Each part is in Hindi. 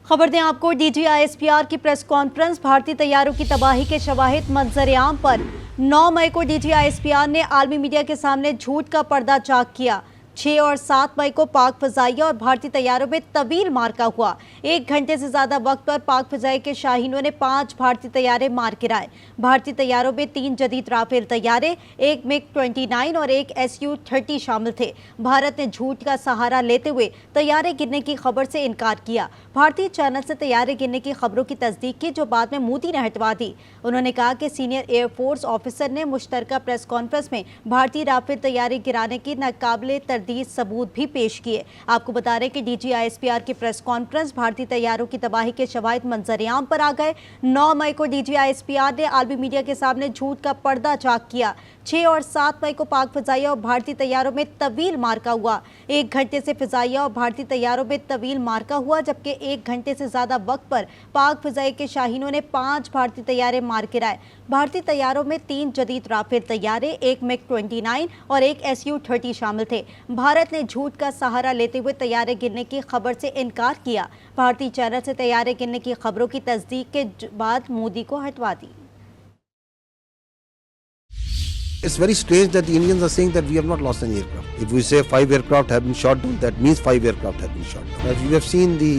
खबर दें आपको, DGISPR की प्रेस कॉन्फ्रेंस। भारतीय तैयारों की तबाही के शवाहिद मंजर-ए-आम पर 9 मई को DGISPR ने आलमी मीडिया के सामने झूठ का पर्दा चाक किया। 6 और 7 मई को पाक फजाइया और भारतीय तैयारों में तवील मार्का हुआ। 1 घंटे से ज्यादा वक्त पर पाक फजाई के शाहीनों ने 5 भारतीय तैयारे मार गिराए। भारतीय तैयारों में 3 जदीद राफेल तैयारे, एक MiG-29 और एक Su-30 शामिल थे। भारत ने झूठ का सहारा लेते हुए तैयारे गिरने की खबर से इनकार किया। भारतीय चैनल से तैयारे गिरने की खबरों की तस्दीक की, जो बाद में मोदी ने हटवा दी। उन्होंने कहा कि सीनियर एयरफोर्स ऑफिसर ने मुश्तरका प्रेस कॉन्फ्रेंस में भारतीय राफेल तैयारे गिराने की नाकाबिले तरदीद सबूत भी पेश किए। आपको बता रहे कि DGISPR की प्रेस कॉन्फ्रेंस भारतीय तैयारों की तबाही के शवाहिद मंजर-ए-आम पर आ गए। 9 मई को DGISPR ने आलमी मीडिया के सामने झूठ का पर्दा चाक किया। 6 और 7 मई को पाक फजाइया और भारतीय तैयारों में तवील मार्का हुआ। 1 घंटे से फजाइया और भारतीय तैयारों में तवील मार्का हुआ, जबकि 1 घंटे से ज्यादा वक्त पर पाक फजाई के शाहीनों ने 5 भारतीय तैयारे मार गिराए। भारतीय तैयारों में 3 जदीद राफेल तैयारे, एक MiG-29 और एक Su-30 शामिल थे। भारत ने झूठ का सहारा लेते हुए तैयारे गिरने की खबर से इनकार किया। भारतीय चैनल से तैयारे गिरने की खबरों की तस्दीक के बाद मोदी को हटवा दी। It's very strange that the Indians are saying that we have not lost any aircraft. If we say 5 aircraft have been shot down, that means 5 aircraft have been shot down. If you have seen the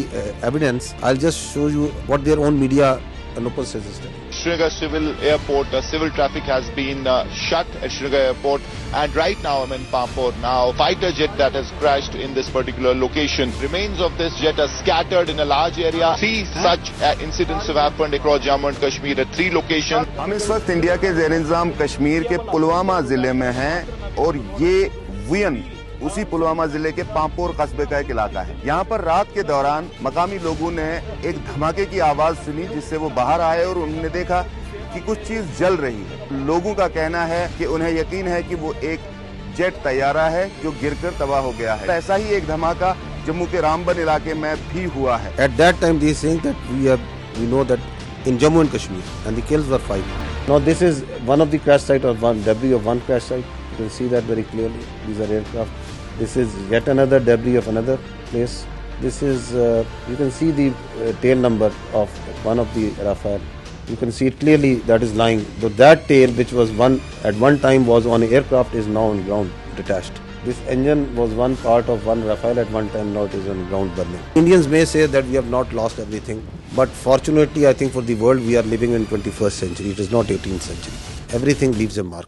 evidence, I'll just show you what their own media Anupam says is telling. Srinagar Civil Airport, civil traffic has been shut at Srinagar Airport, and right now I'm in Pampore. Now, fighter jet that has crashed in this particular location. Remains of this jet are scattered in a large area. 3 such incidents have happened across Jammu and Kashmir at 3 locations. हम इस वक्त इंडिया के ज़ेर-ए-इंतज़ाम कश्मीर के पुलवामा जिले में हैं और ये वियन उसी पुलवामा जिले के पांपोर कस्बे का एक इलाका है। यहाँ पर रात के दौरान मकामी लोगों ने एक धमाके की आवाज सुनी, जिससे वो बाहर आए और उन्होंने देखा कि कुछ चीज जल रही है। लोगों का कहना है कि उन्हें यकीन है कि वो एक जेट तैयारा है जो गिरकर तबाह हो गया है। ऐसा ही एक धमाका जम्मू के रामबन इलाके में भी हुआ है। At that time they are saying that we know that in Jammu and Kashmir and the kills were 5. Now this is one of the crash site or one debris of one crash site. You can see that very clearly. These are aircraft. This is yet another debris of another place. This is you can see the tail number of one of the Rafale. You can see it clearly that is lying. So that tail, which was at one time was on aircraft, is now on ground detached. This engine was one part of one Rafale at one time. Now it is on ground burning. Indians may say that we have not lost everything, but fortunately, I think for the world we are living in 21st century. It is not 18th century. Everything leaves a mark.